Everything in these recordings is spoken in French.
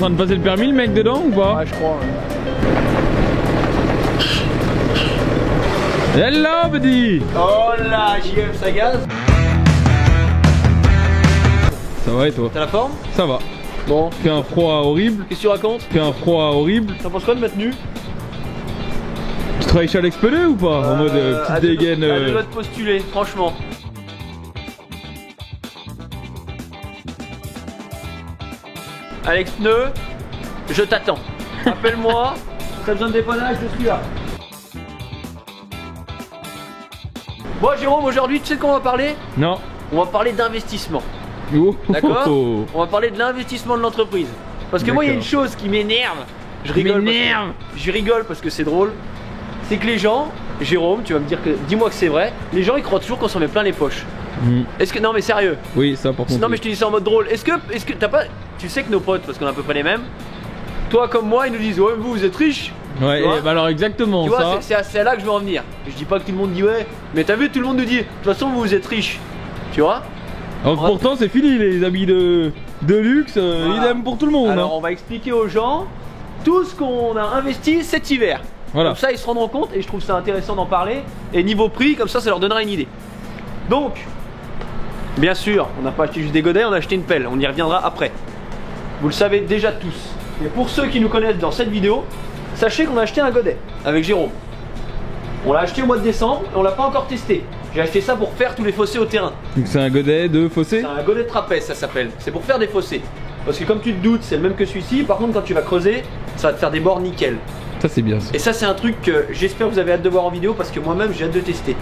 train de passer le permis le mec dedans ou pas? Ouais, je crois. Hello petit. Oh là, JM, ça gaz. Ça va et toi? T'as la forme? Ça va. Bon. Fait un froid horrible. Qu'est-ce que tu racontes? Fait un froid horrible. T'en penses quoi de ma tenue? Tu travailles chez Alex Pelé ou pas? En mode petite dégaine. Je dois te postuler, franchement. Alex Pneu, je t'attends. Appelle-moi, t'as besoin de dépannage, je suis là. Bon Jérôme, aujourd'hui tu sais de quoi on va parler? Non. On va parler d'investissement. Oh. D'accord? Oh. On va parler de l'investissement de l'entreprise. Parce que moi il y a une chose qui m'énerve. Je rigole parce que c'est drôle. C'est que les gens, Jérôme, tu vas me dire que, dis-moi que c'est vrai, les gens ils croient toujours qu'on s'en met plein les poches. Est-ce que, non mais sérieux. Oui, ça par contre. Non mais je te dis ça en mode drôle. Est-ce que t'as pas, tu sais que nos potes, parce qu'on est à peu près les mêmes, toi comme moi ils nous disent ouais vous êtes riches. Ouais, et bah alors exactement tu ça. vois, c'est là que je veux en venir. Je dis pas que tout le monde dit ouais, mais t'as vu tout le monde nous dit de toute façon vous êtes riches. Tu vois. Alors pourtant c'est fini les habits de luxe, idem pour tout le monde. Alors on va expliquer aux gens tout ce qu'on a investi cet hiver. Voilà. Comme ça ils se rendront compte et je trouve ça intéressant d'en parler. Et niveau prix, comme ça leur donnera une idée. Donc, bien sûr, on n'a pas acheté juste des godets, on a acheté une pelle. On y reviendra après. Vous le savez déjà tous. Et pour ceux qui nous connaissent dans cette vidéo, sachez qu'on a acheté un godet avec Jérôme. On l'a acheté au mois de décembre et on l'a pas encore testé. J'ai acheté ça pour faire tous les fossés au terrain. Donc c'est un godet de fossé? C'est un godet de trapèze ça s'appelle. C'est pour faire des fossés. Parce que comme tu te doutes, c'est le même que celui-ci. Par contre quand tu vas creuser, ça va te faire des bords nickel. Ça c'est bien ça. Et ça c'est un truc que j'espère que vous avez hâte de voir en vidéo parce que moi-même j'ai hâte de tester.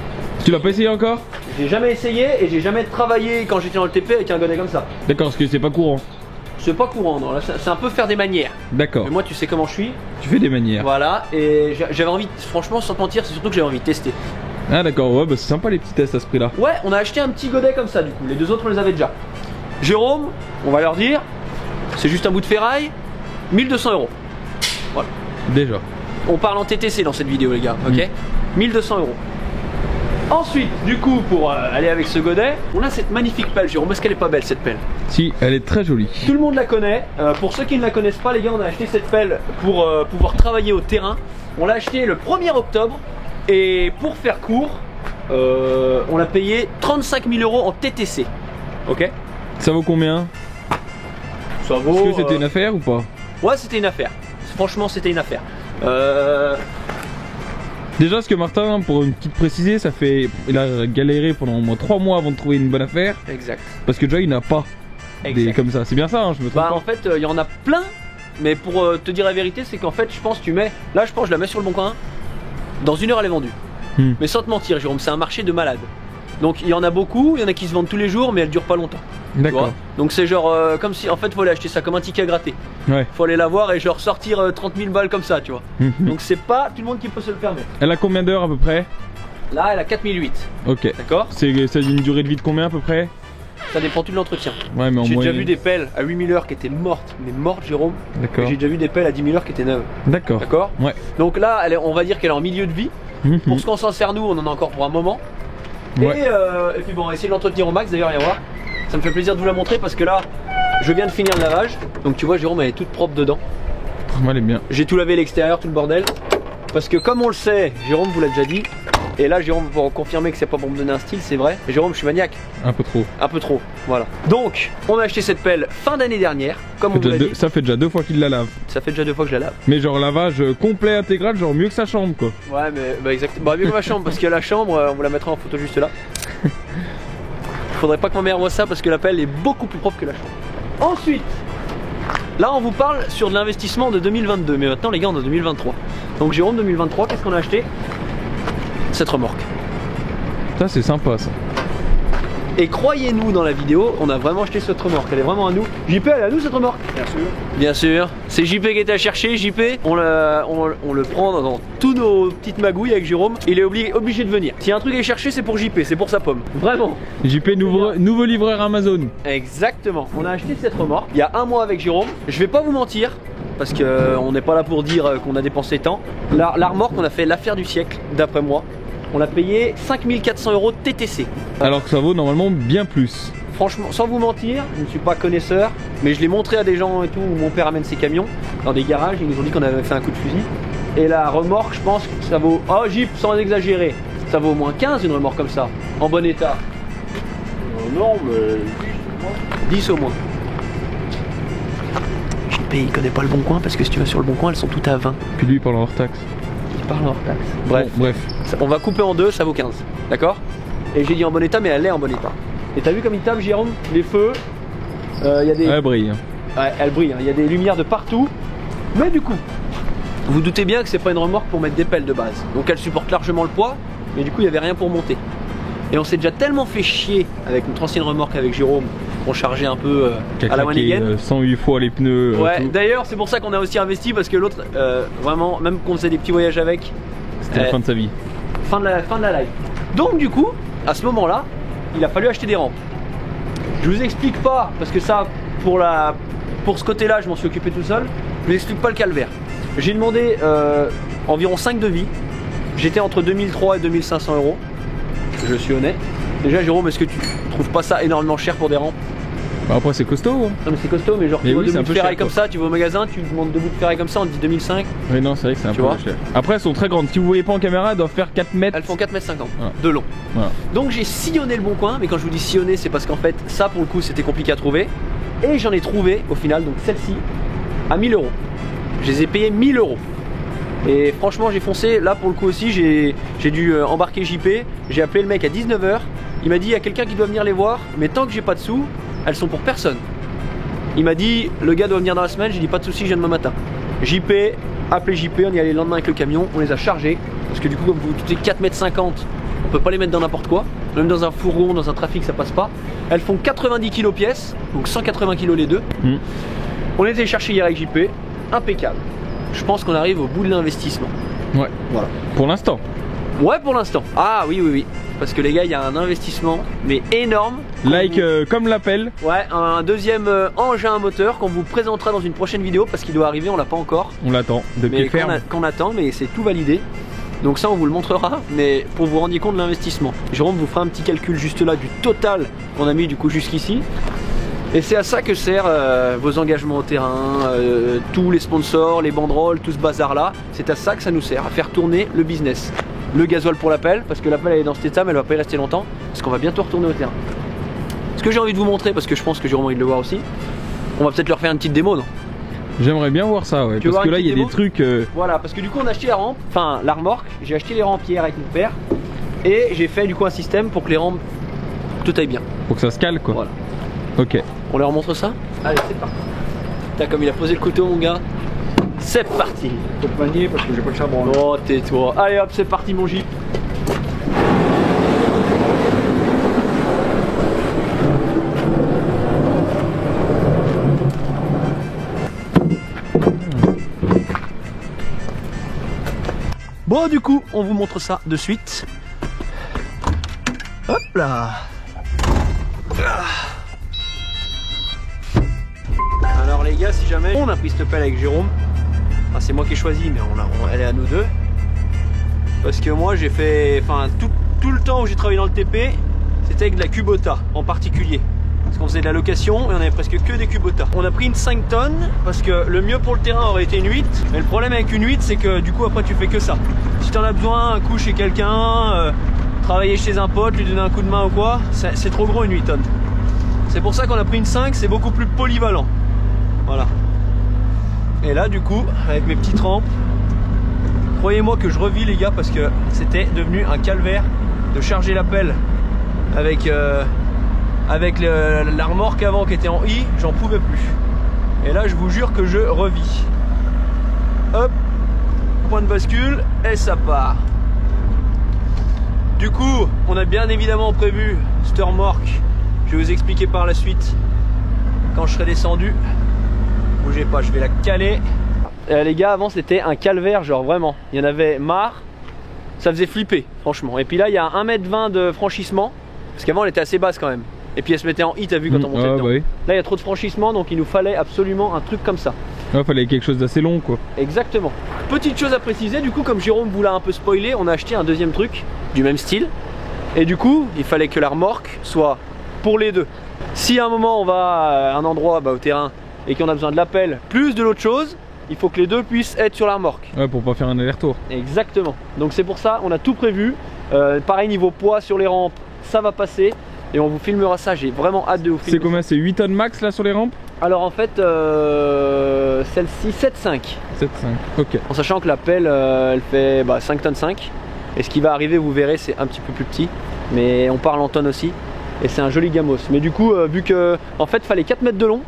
Tu l'as pas essayé encore? J'ai jamais essayé et j'ai jamais travaillé quand j'étais dans le TP avec un godet comme ça. D'accord, parce que c'est pas courant. C'est pas courant, non. Là, c'est un peu faire des manières. D'accord. Mais moi, tu sais comment je suis. Tu fais des manières. Voilà, et j'avais envie, franchement, sans te mentir, c'est surtout que j'avais envie de tester. Ah d'accord, ouais, bah c'est sympa les petits tests à ce prix là. Ouais, on a acheté un petit godet comme ça, du coup. Les deux autres, on les avait déjà. Jérôme, on va leur dire, c'est juste un bout de ferraille, 1200 €. Voilà. Déjà. On parle en TTC dans cette vidéo, les gars, ok 1200 €. Ensuite, du coup, pour aller avec ce godet, on a cette magnifique pelle. Jérôme, est-ce qu'elle est pas belle cette pelle? Si, elle est très jolie. Tout le monde la connaît. Pour ceux qui ne la connaissent pas, les gars, on a acheté cette pelle pour pouvoir travailler au terrain. On l'a acheté le 1er octobre. Et pour faire court, on l'a payé 35 000 € en TTC. Ok? Ça vaut combien? Ça vaut. Est-ce que c'était une affaire ou pas? Ouais, c'était une affaire. Franchement, c'était une affaire. Déjà, ce que Martin, pour une petite préciser, ça fait. Il a galéré pendant au moins 3 mois avant de trouver une bonne affaire. Exact. Parce que déjà, il n'a pas des comme ça. C'est bien ça, hein, je me trompe bah, pas. en fait, il y en a plein. Mais pour te dire la vérité, c'est qu'en fait, je pense tu mets. Là, je pense je la mets sur le bon coin. Dans 1 heure, elle est vendue. Mais sans te mentir, Jérôme, c'est un marché de malade. Donc il y en a beaucoup, il y en a qui se vendent tous les jours, mais elles durent pas longtemps. D'accord. Donc c'est genre comme si en fait faut aller acheter ça comme un ticket à gratter. Ouais. Faut aller la voir et genre sortir 30 000 balles comme ça, tu vois. Donc c'est pas tout le monde qui peut se le permettre. Elle a combien d'heures à peu près? Là, elle a 4008. Ok. D'accord. C'est une durée de vie de combien à peu près? Ça dépend tout de l'entretien. Ouais, mais en J'ai moyenne. déjà vu des pelles à 8000 heures qui étaient mortes, mais mortes, Jérôme. D'accord. Et j'ai déjà vu des pelles à 10 000 heures qui étaient neuves. D'accord. D'accord. Ouais. Donc là, on va dire qu'elle est en milieu de vie. Pour ce qu'on s'en sert nous, on en a encore pour un moment. Ouais. Et puis bon, on va essayer de l'entretenir au max d'ailleurs, viens voir. Ça me fait plaisir de vous la montrer parce que là, je viens de finir le lavage. Donc tu vois, Jérôme, elle est toute propre dedans. Moi, elle est bien. J'ai tout lavé l'extérieur, tout le bordel. Parce que comme on le sait, Jérôme vous l'a déjà dit. Et là, Jérôme, pour confirmer que c'est pas pour me donner un style, c'est vrai. Jérôme, je suis maniaque. Un peu trop. Un peu trop, voilà. Donc, on a acheté cette pelle fin d'année dernière, comme on vous l'a dit. Ça fait déjà 2 fois qu'il la lave. Ça fait déjà 2 fois que je la lave. Mais genre lavage complet, intégral, genre mieux que sa chambre quoi. Ouais, mais bah exactement. Bah, mieux que ma chambre, parce que la chambre, on vous la mettra en photo juste là. Faudrait pas que ma mère voit ça parce que la pelle est beaucoup plus propre que la chambre. Ensuite, là on vous parle sur de l'investissement de 2022, mais maintenant les gars on est en 2023. Donc Jérôme, 2023, qu'est-ce qu'on a acheté? Cette remorque. Ça c'est sympa ça. Et croyez-nous, dans la vidéo, on a vraiment acheté cette remorque, elle est vraiment à nous. JP, elle est à nous cette remorque? Bien sûr. Bien sûr. C'est JP qui était à chercher, JP. On le prend dans tous nos petites magouilles avec Jérôme. Il est obligé de venir. S'il y a un truc à chercher, c'est pour JP, c'est pour sa pomme. Vraiment. JP, nouveau livreur Amazon. Exactement. On a acheté cette remorque il y a 1 mois avec Jérôme. Je vais pas vous mentir, parce qu'on n'est pas là pour dire qu'on a dépensé tant. La remorque, on a fait l'affaire du siècle, d'après moi. On l'a payé 5400 € TTC. Alors que ça vaut normalement bien plus. franchement, sans vous mentir, je ne suis pas connaisseur, mais je l'ai montré à des gens et tout, où mon père amène ses camions dans des garages, ils nous ont dit qu'on avait fait un coup de fusil. Et la remorque, je pense que ça vaut, oh Jeep, sans exagérer, ça vaut au moins 15 une remorque comme ça, en bon état. Non, mais 10 au moins. JP, il connaît pas le bon coin parce que si tu vas sur le bon coin, elles sont toutes à 20. Puis lui, il parle en hors taxe. Il parle hors taxe. Bref, Bon, bref. on va couper en deux, ça vaut 15. D'accord? Et j'ai dit en bon état, mais elle est en bon état. Et t'as vu comme il tape, Jérôme? Les feux, il y a des. Elle brille. Ouais, elle brille, il y a des lumières de partout. Mais du coup, vous doutez bien que c'est pas une remorque pour mettre des pelles de base. Donc elle supporte largement le poids, mais du coup il n'y avait rien pour monter. Et on s'est déjà tellement fait chier avec notre ancienne remorque avec Jérôme, on chargeait un peu à la one again. 108 fois les pneus. Ouais, tout. d'ailleurs c'est pour ça qu'on a aussi investi parce que l'autre, vraiment, même qu'on faisait des petits voyages avec, C'était la fin de sa vie. fin de la life. Donc du coup, à ce moment-là, il a fallu acheter des rampes. Je vous explique pas, parce que ça, pour ce côté-là, je m'en suis occupé tout seul. Je vous explique pas le calvaire. J'ai demandé environ 5 devis. J'étais entre 2003 et 2500 euros. Je suis honnête. Déjà, Jérôme, est-ce que tu trouves pas ça énormément cher pour des rampes? Bah après, c'est costaud. Hein. Non, mais c'est costaud, mais genre, Mais tu vois oui, deux c'est un bouts de peu ferraille cher, comme ça, tu vas au magasin, tu demandes 2 bouts de ferraille comme ça, on te dit 2005. Oui, non, c'est vrai que c'est un Tu peu vois cher. Après, elles sont très grandes. Si vous voyez pas en caméra, elles doivent faire 4 mètres. Elles font 4,50 m Voilà. de long. Voilà. Donc j'ai sillonné le bon coin, mais quand je vous dis sillonner, c'est parce qu'en fait, ça pour le coup, c'était compliqué à trouver. Et j'en ai trouvé au final, donc celle-ci, à 1000 euros. Je les ai payés 1000 euros. Et franchement, j'ai foncé. Là pour le coup aussi, j'ai dû embarquer JP. J'ai appelé le mec à 19 h. Il m'a dit, il y a quelqu'un qui doit venir les voir, mais tant que j'ai pas de sous, elles sont pour personne. Il m'a dit, le gars doit venir dans la semaine. J'ai dit, pas de soucis, je viens demain matin. JP, appelé JP, on y allait le lendemain avec le camion, on les a chargés. Parce que du coup, comme vous doutez, 4,50 m, on peut pas les mettre dans n'importe quoi. Même dans un fourgon, dans un trafic, ça passe pas. Elles font 90 kg pièce, donc 180 kg les deux. On les a cherchés hier avec JP, impeccable. Je pense qu'on arrive au bout de l'investissement. Ouais. Voilà. Pour l'instant. Ouais, pour l'instant. Ah oui, oui, oui. Parce que les gars, il y a un investissement, mais énorme. Like comme l'appel. Ouais, un deuxième engin à moteur qu'on vous présentera dans une prochaine vidéo parce qu'il doit arriver, on l'a pas encore. On l'attend de pied Mais ferme. qu'on attend, mais c'est tout validé. Donc ça on vous le montrera, mais pour vous rendre compte de l'investissement. Jérôme vous fera un petit calcul juste là du total qu'on a mis du coup jusqu'ici. Et c'est à ça que servent vos engagements au terrain, tous les sponsors, les banderoles, tout ce bazar là. C'est à ça que ça nous sert, à faire tourner le business. Le gasoil pour l'appel, parce que l'appel elle est dans cet état mais elle va pas y rester longtemps, parce qu'on va bientôt retourner au terrain. Ce que j'ai envie de vous montrer, parce que je pense que Jérôme a envie de le voir aussi, on va peut-être leur faire une petite démo, non? J'aimerais bien voir ça, ouais. Tu veux Parce voir que une là, il y a petite des démo trucs. Voilà, parce que du coup on a acheté la rampe, enfin la remorque, j'ai acheté les rampes hier avec mon père, et j'ai fait du coup un système pour que les rampes, tout aille bien. Pour que ça se cale, quoi. Voilà. Ok. On leur montre ça? Allez, c'est parti. T'as comme il a posé le couteau mon gars. C'est parti. faut te manier parce que j'ai pas de charbon. Oh tais-toi. Allez hop, c'est parti mon Jeep. Bon du coup, on vous montre ça de suite. Hop là. Alors les gars, si jamais on a pris cette pelle avec Jérôme, enfin, c'est moi qui ai choisi, mais elle est à nous deux. Parce que moi j'ai fait, enfin tout le temps où j'ai travaillé dans le TP, c'était avec de la Kubota en particulier. Parce qu'on faisait de la location et on avait presque que des Kubota. On a pris une 5 tonnes parce que le mieux pour le terrain aurait été une 8. Mais le problème avec une 8 c'est que du coup après tu fais que ça. Si t'en as besoin, un coup chez quelqu'un, travailler chez un pote, lui donner un coup de main ou quoi, c'est trop gros une 8 tonnes. C'est pour ça qu'on a pris une 5, c'est beaucoup plus polyvalent. Voilà. Et là du coup, avec mes petites rampes, croyez-moi que je revis les gars parce que c'était devenu un calvaire de charger la pelle avec la remorque avant qui était en I, j'en pouvais plus. Et là je vous jure que je revis. Hop, point de bascule et ça part. Du coup, on a bien évidemment prévu cette remorque. Je vais vous expliquer par la suite quand je serai descendu. Bougez pas, je vais la caler. Les gars, avant c'était un calvaire, genre vraiment. Il y en avait marre. Ça faisait flipper, franchement. Et puis là, il y a 1,20 m de franchissement. Parce qu'avant, elle était assez basse quand même. Et puis elle se mettait en I, t'as vu quand on montait dedans. Bah oui. Là, il y a trop de franchissement, donc il nous fallait absolument un truc comme ça. Ouais, fallait quelque chose d'assez long, quoi. Exactement. Petite chose à préciser, du coup, comme Jérôme vous l'a un peu spoilé, on a acheté un deuxième truc du même style. Et du coup, il fallait que la remorque soit pour les deux. Si à un moment on va à un endroit au terrain et qu'on a besoin de l'appel plus de l'autre chose, il faut que les deux puissent être sur la remorque. Ouais, pour pas faire un aller-retour. Exactement. Donc c'est pour ça, on a tout prévu. Pareil niveau poids sur les rampes, ça va passer. Et on vous filmera ça, j'ai vraiment hâte de vous filmer. C'est combien? C'est 8 tonnes max là sur les rampes? Alors en fait, celle-ci 7,5. 7,5, ok. En sachant que la pelle, elle fait 5 tonnes 5. Et ce qui va arriver, vous verrez, c'est un petit peu plus petit. Mais on parle en tonnes aussi. Et c'est un joli gamos. Mais du coup, vu que en fait, fallait 4 mètres de long.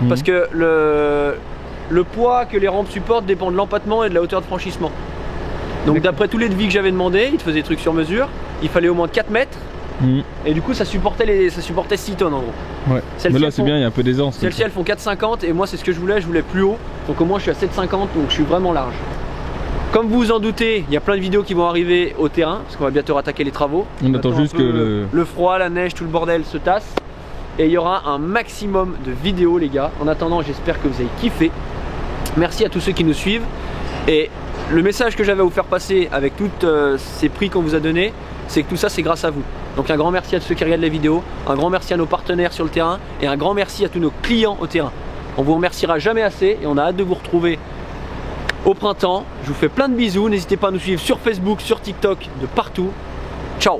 Parce que le poids que les rampes supportent dépend de l'empattement et de la hauteur de franchissement. Donc d'après tous les devis que j'avais demandé, ils te faisaient des trucs sur mesure. Il fallait au moins 4 mètres. Et du coup ça supportait 6 tonnes en gros. Ouais. Mais là c'est bien, il y a un peu d'aisance. Celles-ci elles font 4,50 et moi c'est ce que je voulais plus haut. Donc au moins je suis à 7,50 donc je suis vraiment large. Comme vous vous en doutez, il y a plein de vidéos qui vont arriver au terrain parce qu'on va bientôt rattaquer les travaux. On attend juste que le froid, la neige, tout le bordel se tasse. Et il y aura un maximum de vidéos les gars. En attendant j'espère que vous avez kiffé. Merci à tous ceux qui nous suivent. Et le message que j'avais à vous faire passer avec tous ces prix qu'on vous a donnés, c'est que tout ça c'est grâce à vous. Donc un grand merci à tous ceux qui regardent les vidéos, un grand merci à nos partenaires sur le terrain et un grand merci à tous nos clients au terrain. On vous remerciera jamais assez et on a hâte de vous retrouver au printemps. Je vous fais plein de bisous, n'hésitez pas à nous suivre sur Facebook, sur TikTok, de partout. Ciao.